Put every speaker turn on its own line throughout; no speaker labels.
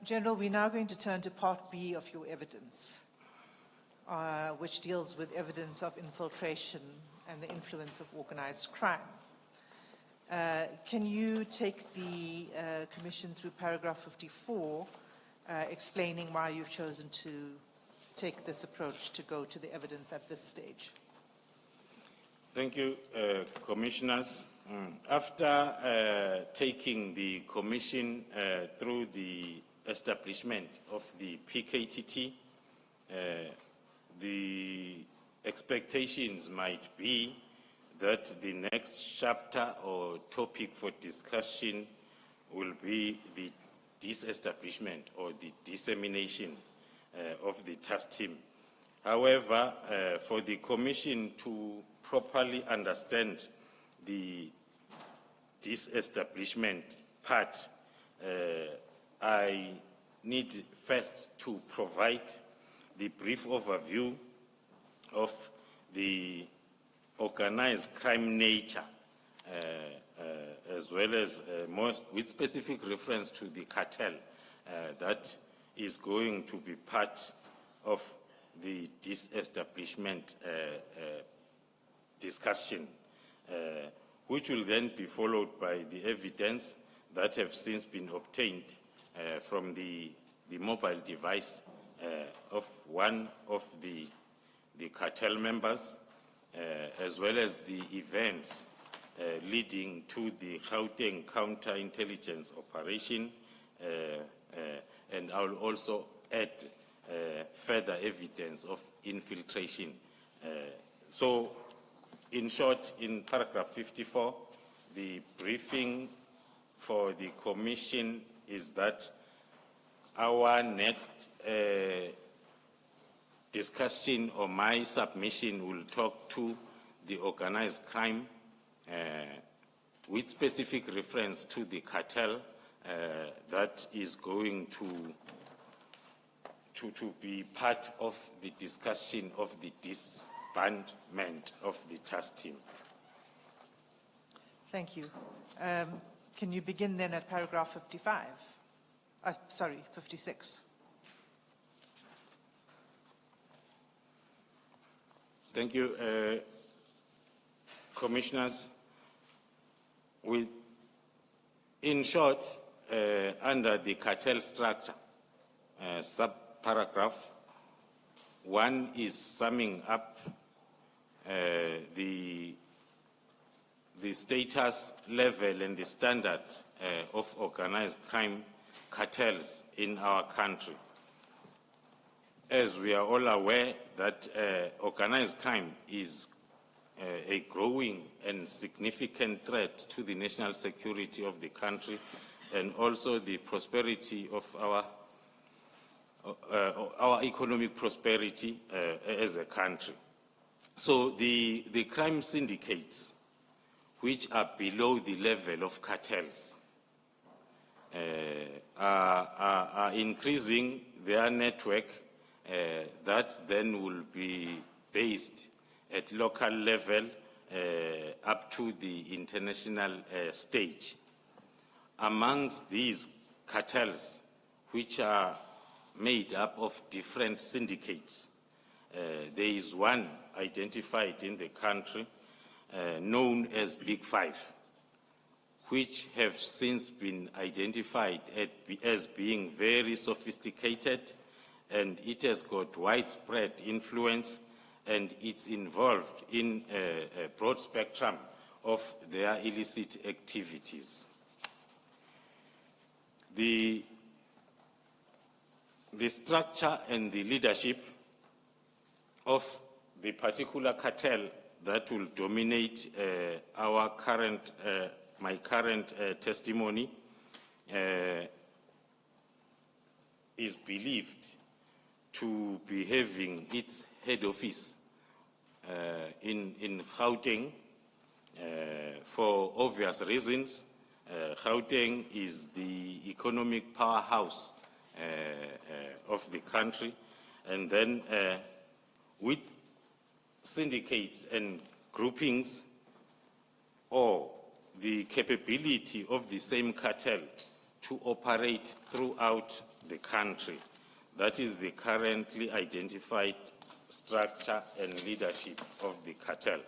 General, we're now going to turn to Part B of your evidence, which deals with evidence of infiltration and the influence of organized crime. Can you take the Commission through paragraph 54, explaining why you've chosen to take this approach to go to the evidence at this stage?
Thank you, Commissioners. After taking the Commission through the establishment of the PKTT, the expectations might be that the next chapter or topic for discussion will be the disestablishment or the dissemination of the task team. However, for the Commission to properly understand the disestablishment part, I need first to provide the brief overview of the organized crime nature, as well as with specific reference to the cartel that is going to be part of the disestablishment discussion, which will then be followed by the evidence that have since been obtained from the mobile device of one of the cartel members, as well as the events leading to the Gauteng counterintelligence operation, and I will also add further evidence of infiltration. So, in short, in paragraph 54, the briefing for the Commission is that our next discussion or my submission will talk to the organized crime with specific reference to the cartel that is going to be part of the discussion of the disbandment of the task team.
Thank you. Can you begin then at paragraph 55? 56.
Thank you, Commissioners. In short, under the cartel structure, subparagraph 1 is summing up the status level and the standard of organized crime cartels in our country. As we are all aware that organized crime is a growing and significant threat to the national security of the country and also the prosperity of our economic prosperity as a country. So the crime syndicates, which are below the level of cartels, are increasing their network that then will be based at local level up to the international stage. Amongst these cartels, which are made up of different syndicates, there is one identified in the country known as Big Five, which have since been identified as being very sophisticated, and it has got widespread influence, and it's involved in a broad spectrum of their illicit activities. The structure and the leadership of the particular cartel that will dominate my current testimony is believed to be having its head office in Gauteng for obvious reasons. Gauteng is the economic powerhouse of the country, and then with syndicates and groupings or the capability of the same cartel to operate throughout the country. That is the currently identified structure and leadership of the cartel.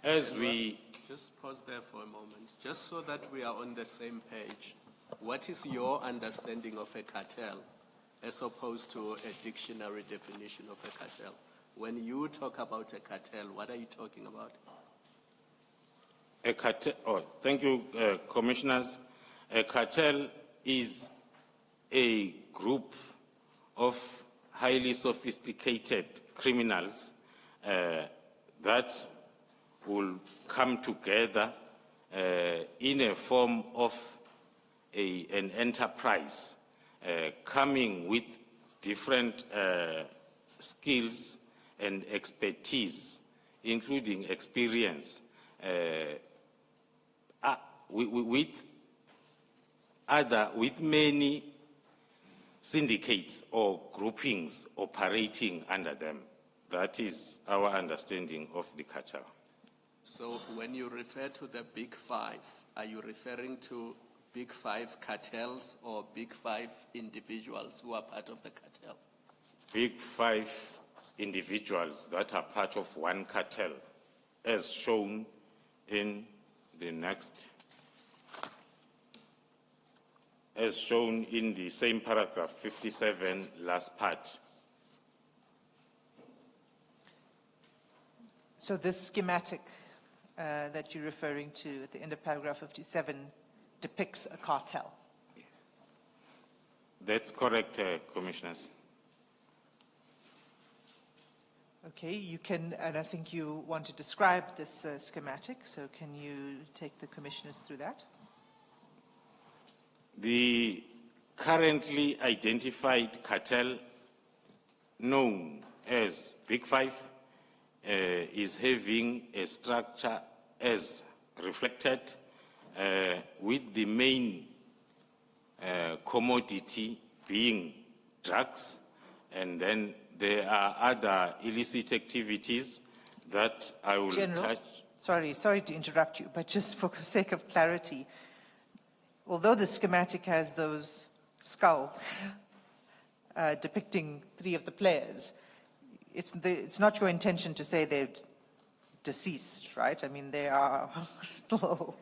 As we...
Just pause there for a moment, just so that we are on the same page. What is your understanding of a cartel as opposed to a dictionary definition of a cartel? When you talk about a cartel, what are you talking about?
A cartel, thank you, Commissioners. A cartel is a group of highly sophisticated criminals that will come together in a form of an enterprise, coming with different skills and expertise, including experience, with many syndicates or groupings operating under them. That is our understanding of the cartel.
So when you refer to the Big Five, are you referring to Big Five cartels or Big Five individuals who are part of the cartel?
Big Five individuals that are part of one cartel, as shown in the next, as shown in the same paragraph 57, last part.
So this schematic that you're referring to at the end of paragraph 57 depicts a cartel?
Yes. That's correct, Commissioners.
Okay, you can, and I think you want to describe this schematic, so can you take the Commissioners through that?
The currently identified cartel, known as Big Five, is having a structure as reflected, with the main commodity being drugs, and then there are other illicit activities that I will touch.
Sorry to interrupt you, but just for the sake of clarity, although the schematic has those skulls depicting 3 of the players, it's not your intention to say they're deceased, right? I mean, they are still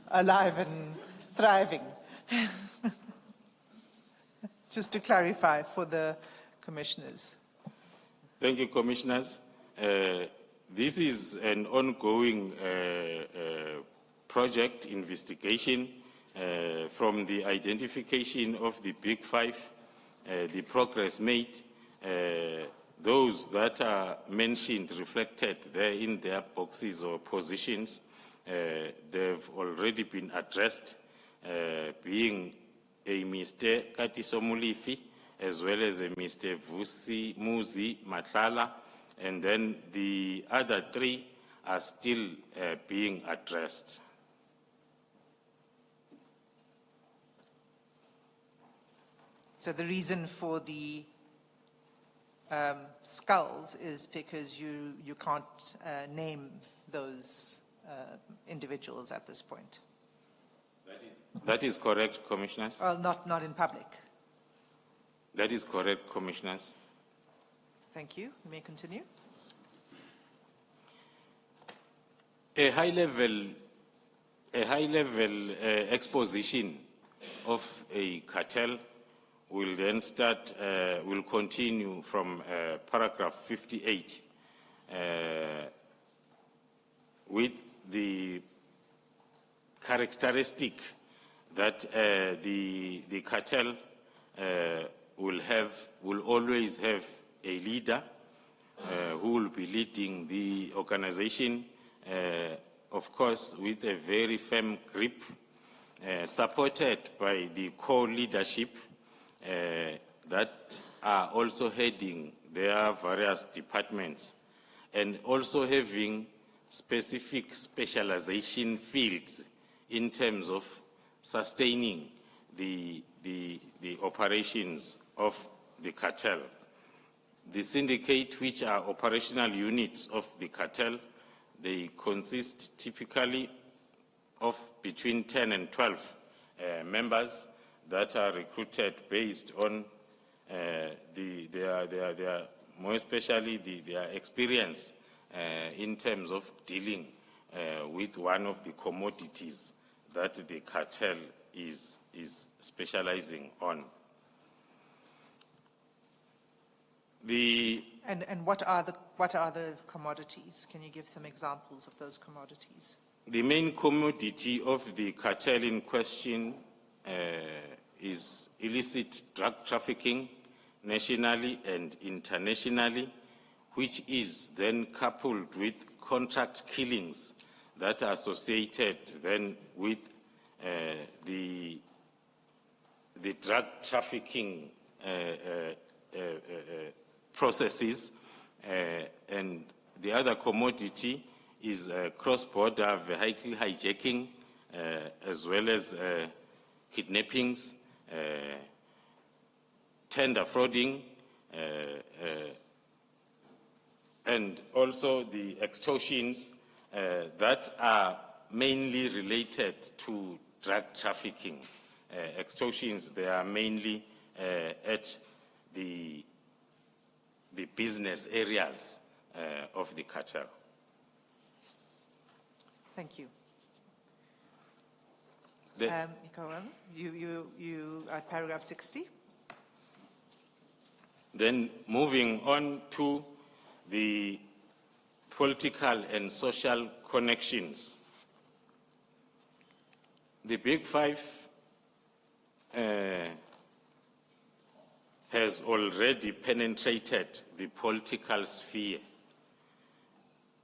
alive and thriving. Just to clarify for the Commissioners.
Thank you, Commissioners. This is an ongoing project investigation from the identification of the Big Five, the progress made. Those that are mentioned, reflected there in their boxes or positions, they've already been addressed, being a Mr. Katiso Mulifi, as well as a Mr. Muzi Matlala, and then the other 3 are still being addressed.
So the reason for the skulls is because you can't name those individuals at this point.
That is correct, Commissioners.
Well, not in public.
That is correct, Commissioners.
Thank you. You may continue.
A high-level exposition of a cartel will then start, will continue from paragraph 58 with the characteristic that the cartel will always have a leader who will be leading the organization, of course, with a very firm grip, supported by the core leadership that are also heading their various departments, and also having specific specialization fields in terms of sustaining the operations of the cartel. The syndicate, which are operational units of the cartel, they consist typically of between 10 and 12 members that are recruited based on their more especially their experience in terms of dealing with one of the commodities that the cartel is specializing on.
And what are the commodities? Can you give some examples of those commodities?
The main commodity of the cartel in question is illicit drug trafficking nationally and internationally, which is then coupled with contract killings that are associated then with the drug trafficking processes, and the other commodity is cross-border vehicle hijacking, as well as kidnappings, tender frauding, and also the extortions that are mainly related to drug trafficking. Extortions, they are mainly at the business areas of the cartel.
Thank you. You at paragraph 60.
Then moving on to the political and social connections. The Big Five has already penetrated the political sphere,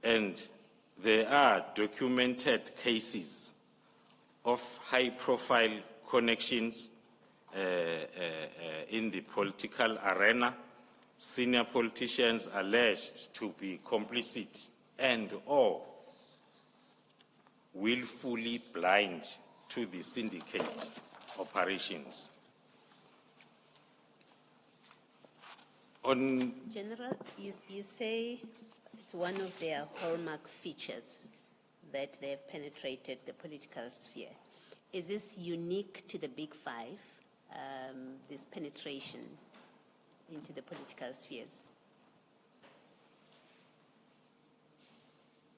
and there are documented cases of high-profile connections in the political arena, senior politicians alleged to be complicit and/or willfully blind to the syndicate operations.
General, you say it's one of their hallmark features that they have penetrated the political sphere. Is this unique to the Big Five, this penetration into the political spheres?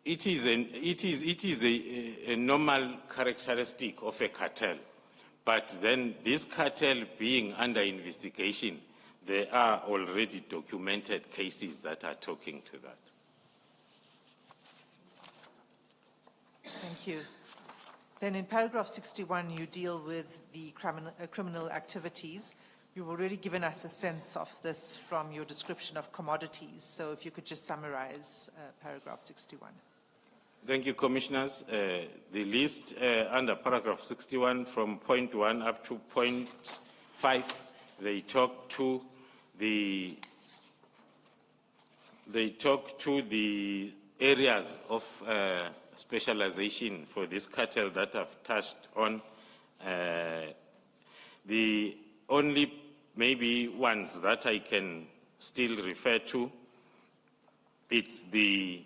It is a normal characteristic of a cartel, but then this cartel being under investigation, there are already documented cases that are talking to that.
Thank you. Then in paragraph 61, you deal with the criminal activities. You've already given us a sense of this from your description of commodities. So if you could just summarize paragraph 61.
Thank you, Commissioners. The list under paragraph 61 from point 1 up to point 5, they talk to the areas of specialization for this cartel that I've touched on. The only maybe ones that I can still refer to, it's the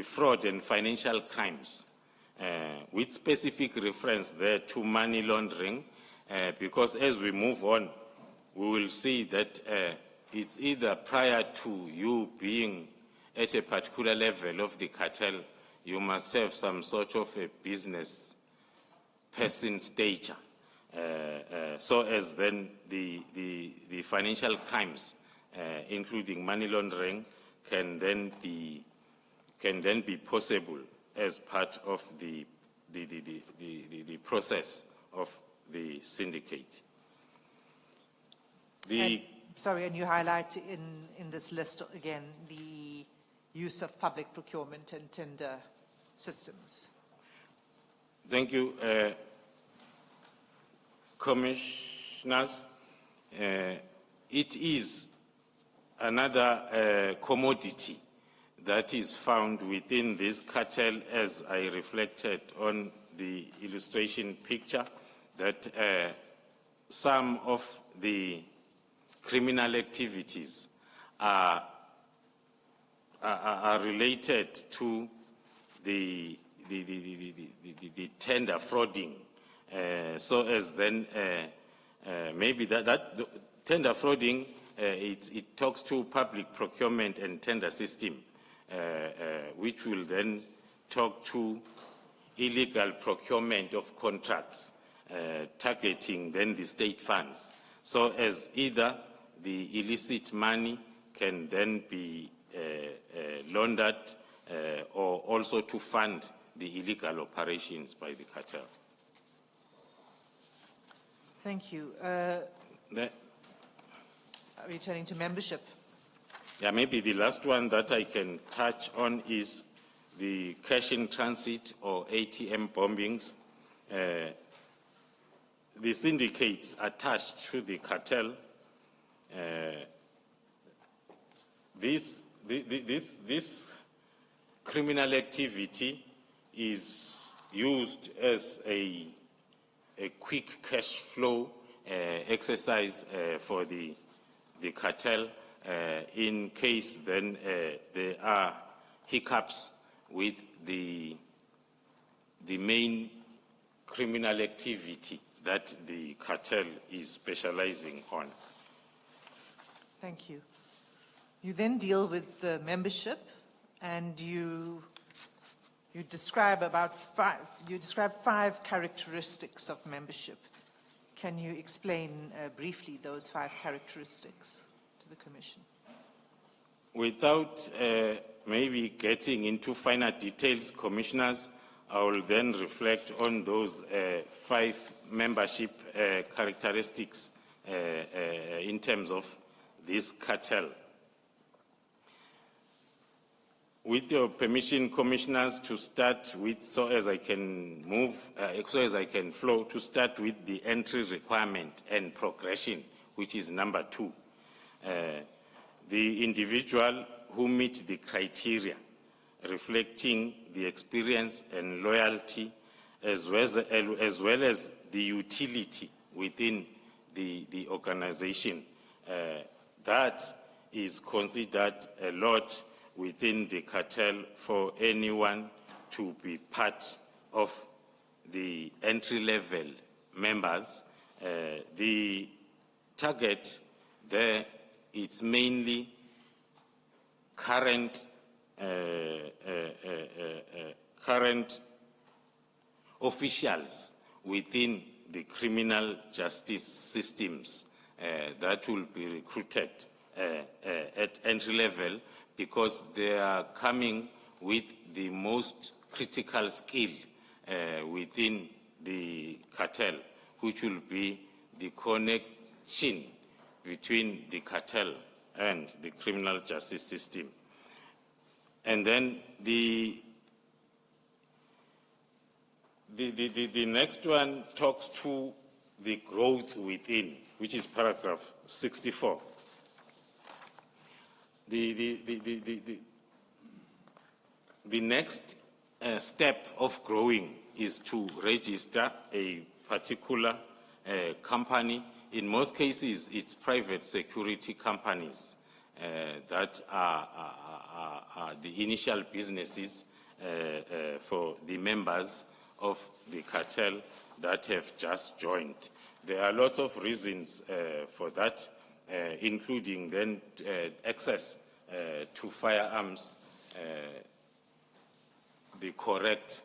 fraud and financial crimes, with specific reference there to money laundering, because as we move on, we will see that it's either prior to you being at a particular level of the cartel, you must have some sort of a business person stature, so as then the financial crimes, including money laundering, can then be possible as part of the process of the syndicate.
And you highlight in this list again the use of public procurement and tender systems.
Thank you, Commissioners. It is another commodity that is found within this cartel, as I reflected on the illustration picture, that some of the criminal activities are related to the tender frauding so as then maybe that tender frauding, it talks to public procurement and tender system, which will then talk to illegal procurement of contracts, targeting then the state funds. So as either the illicit money can then be laundered or also to fund the illegal operations by the cartel.
Thank you. Returning to membership.
Yeah, maybe the last one that I can touch on is the cash in transit or ATM bombings. The syndicates attached to the cartel, this criminal activity is used as a quick cash flow exercise for the cartel in case then there are hiccups with the main criminal activity that the cartel is specializing on.
Thank you. You then deal with the membership, and you describe five characteristics of membership. Can you explain briefly those 5 characteristics to the Commission?
Without maybe getting into finer details, Commissioners, I will then reflect on those 5 membership characteristics in terms of this cartel. With your permission, Commissioners, to start with, so as I can flow, to start with the entry requirement and progression, which is number 2. The individual who meets the criteria, reflecting the experience and loyalty, as well as the utility within the organization. That is considered a lot within the cartel for anyone to be part of the entry-level members. The target there, it's mainly current officials within the criminal justice systems that will be recruited at entry level, because they are coming with the most critical skill within the cartel, which will be the connection between the cartel and the criminal justice system. And then the next one talks to the growth within, which is paragraph 64. The next step of growing is to register a particular company. In most cases, it's private security companies that are the initial businesses for the members of the cartel that have just joined. There are lots of reasons for that, including then access to firearms the correct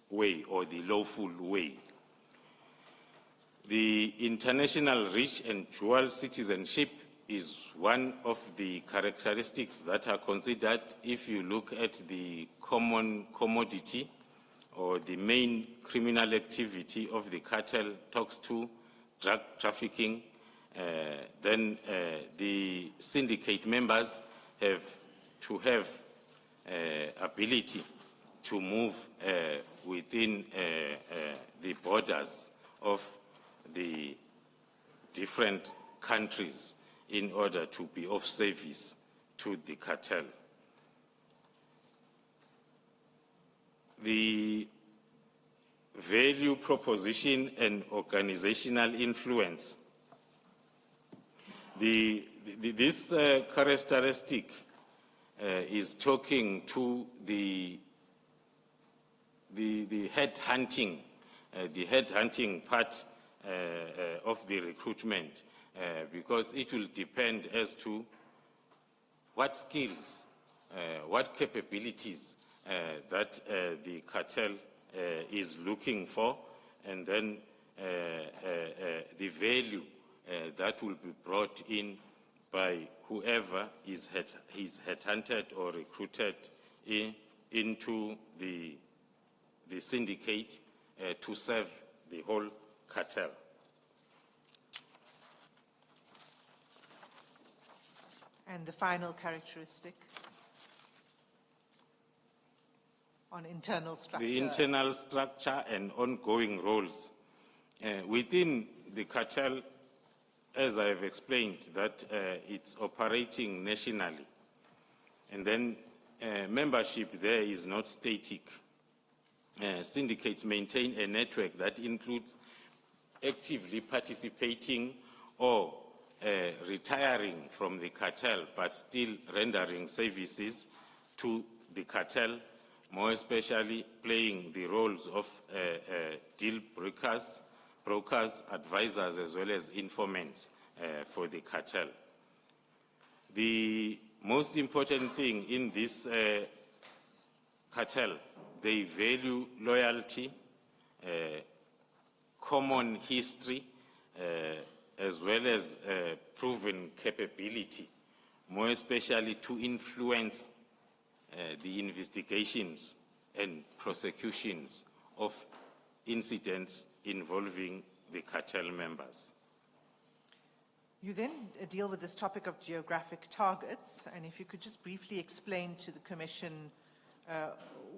way or the lawful way. The international reach and dual citizenship is one of the characteristics that are considered if you look at the common commodity or the main criminal activity of the cartel talks to drug trafficking. Then the syndicate members have to have ability to move within the borders of the different countries in order to be of service to the cartel. The value proposition and organizational influence. This characteristic is talking to the head hunting the headhunting part of the recruitment, because it will depend as to what skills, what capabilities that the cartel is looking for, and then the value that will be brought in by whoever is headhunted or recruited into the syndicate to serve the whole cartel.
And the final characteristic on internal structure.
The internal structure and ongoing roles. Within the cartel, as I have explained, that it's operating nationally. And then membership there is not static. Syndicates maintain a network that includes actively participating or retiring from the cartel, but still rendering services to the cartel, more especially playing the roles of deal brokers, advisors, as well as informants for the cartel. The most important thing in this cartel, they value loyalty, common history, as well as proven capability, more especially to influence the investigations and prosecutions of incidents involving the cartel members.
You then deal with this topic of geographic targets, and if you could just briefly explain to the Commission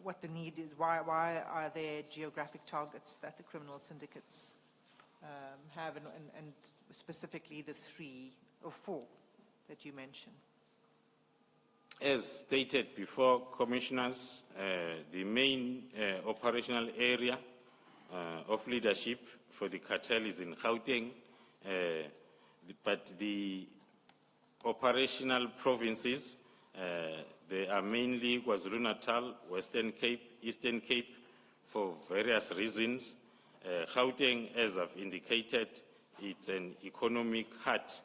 what the need is, why are there geographic targets that the criminal syndicates have, and specifically the 3 or 4 that you mentioned?
As stated before, Commissioners, the main operational area of leadership for the cartel is in Gauteng, but the operational provinces, they are mainly KwaZulu-Natal, Western Cape, Eastern Cape, for various reasons. Gauteng, as I've indicated, it's an economic heart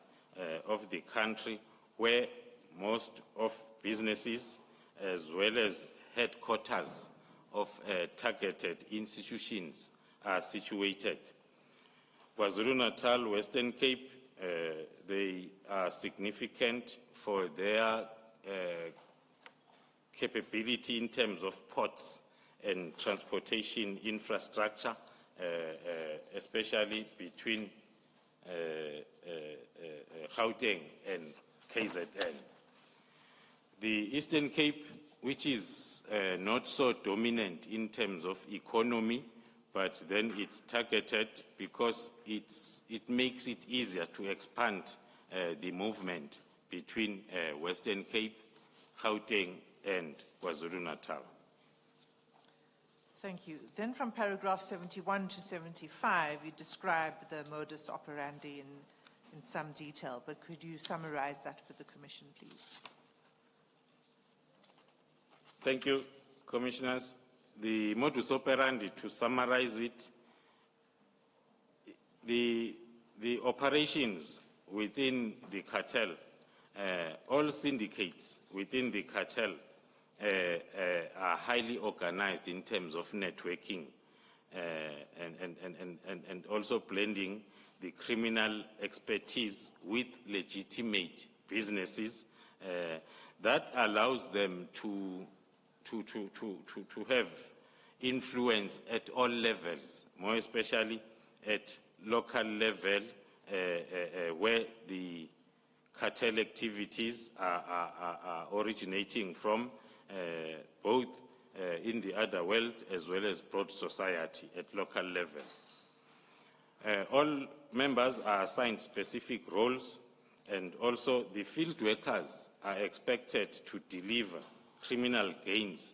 of the country where most of businesses as well as headquarters of targeted institutions are situated. KwaZulu-Natal, Western Cape, they are significant for their capability in terms of ports and transportation infrastructure, especially between Gauteng and KZN. The Eastern Cape, which is not so dominant in terms of economy, but then it's targeted because it makes it easier to expand the movement between Western Cape, Gauteng, and KwaZulu-Natal.
Thank you. Then from paragraph 71 to 75, you describe the modus operandi in some detail, but could you summarize that for the Commission, please?
Thank you, Commissioners. The modus operandi, to summarize it, the operations within the cartel, all syndicates within the cartel are highly organized in terms of networking and also blending the criminal expertise with legitimate businesses. That allows them to have influence at all levels, more especially at local level, where the cartel activities are originating from, both in the other world as well as broad society at local level. All members are assigned specific roles, and also the field workers are expected to deliver criminal gains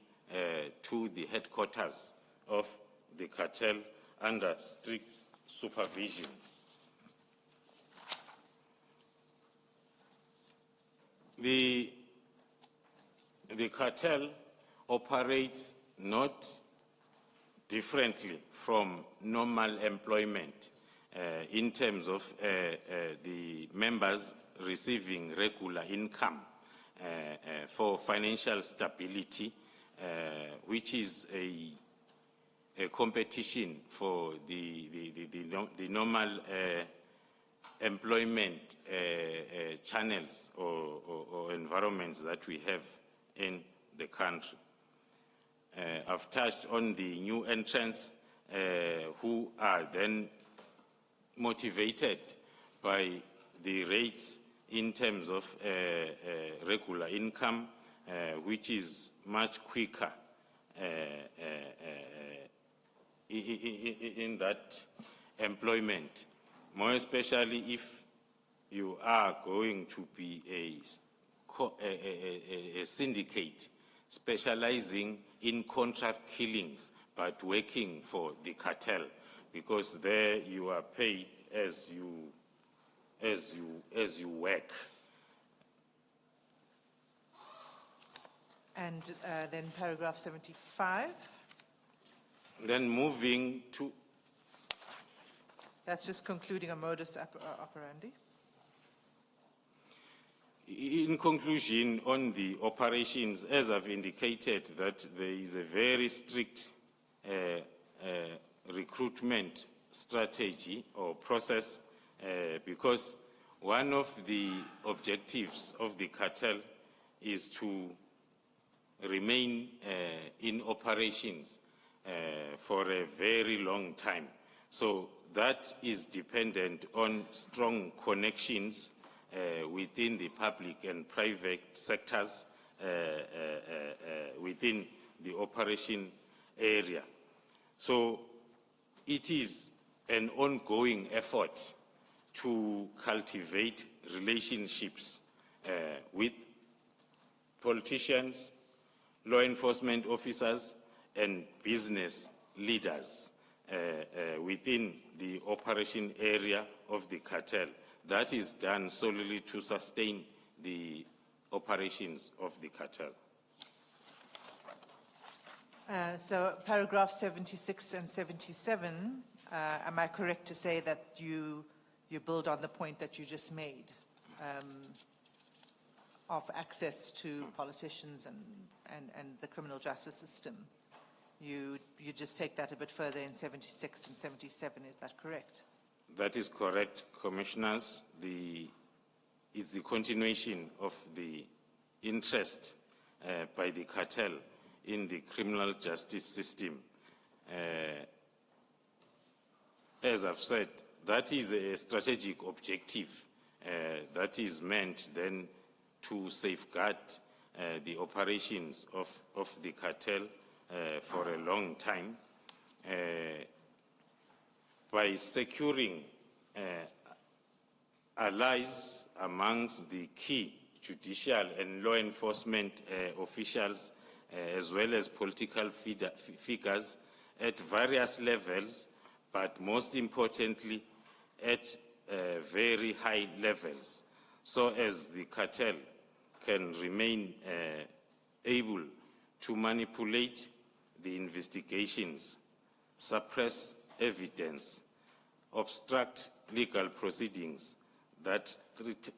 to the headquarters of the cartel under strict supervision. The cartel operates not differently from normal employment in terms of the members receiving regular income for financial stability, which is a competition for the normal employment channels or environments that we have in the country. I've touched on the new entrants who are then motivated by the rates in terms of regular income, which is much quicker in that employment, more especially if you are going to be a syndicate specializing in contract killings but working for the cartel, because there you are paid as you work.
And then paragraph 75.
Then moving to...
That's just concluding a modus operandi.
In conclusion, on the operations, as I've indicated, that there is a very strict recruitment strategy or process, because one of the objectives of the cartel is to remain in operations for a very long time. So that is dependent on strong connections within the public and private sectors within the operation area. So it is an ongoing effort to cultivate relationships with politicians, law enforcement officers, and business leaders within the operation area of the cartel. That is done solely to sustain the operations of the cartel.
So paragraph 76 and 77, am I correct to say that you build on the point that you just made of access to politicians and the criminal justice system? You just take that a bit further in 76 and 77, is that correct?
That is correct, Commissioners. It's the continuation of the interest by the cartel in the criminal justice system. As I've said, that is a strategic objective that is meant then to safeguard the operations of the cartel for a long time by securing allies amongst the key judicial and law enforcement officials, as well as political figures at various levels, but most importantly at very high levels, so as the cartel can remain able to manipulate the investigations, suppress evidence, obstruct legal proceedings that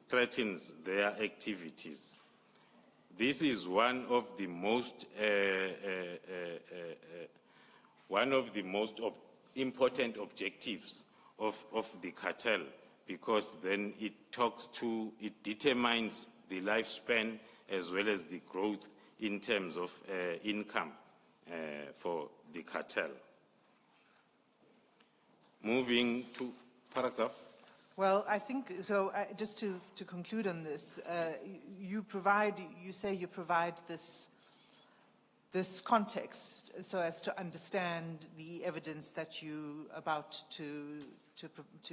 threatens their activities. This is one of the most important objectives of the cartel, because then it determines the lifespan as well as the growth in terms of income for the cartel. Moving to paragraph.
Well, I think, so just to conclude on this, you say you provide this context so as to understand the evidence that you are about to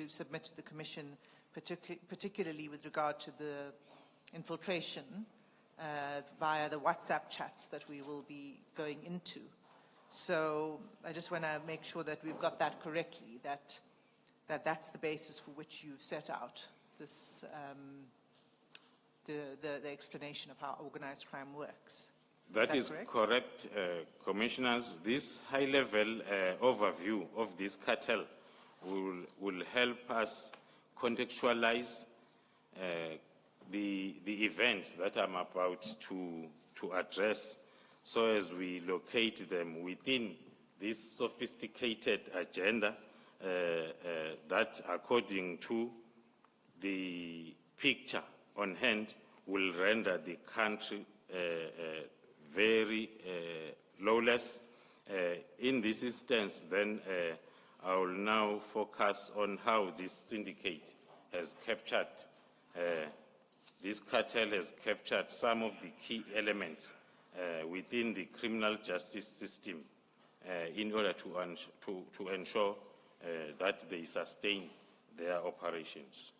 submit to the Commission, particularly with regard to the infiltration via the WhatsApp chats that we will be going into. So I just want to make sure that we've got that correctly, that's the basis for which you've set out this, the explanation of how organized crime works.
That is correct, Commissioners. This high-level overview of this cartel will help us contextualize the events that I'm about to address, so as we locate them within this sophisticated agenda that, according to the picture on hand, will render the country very lawless. In this instance, then, I will now focus on how this syndicate has captured, this cartel has captured some of the key elements within the criminal justice system in order to ensure that they sustain their operations.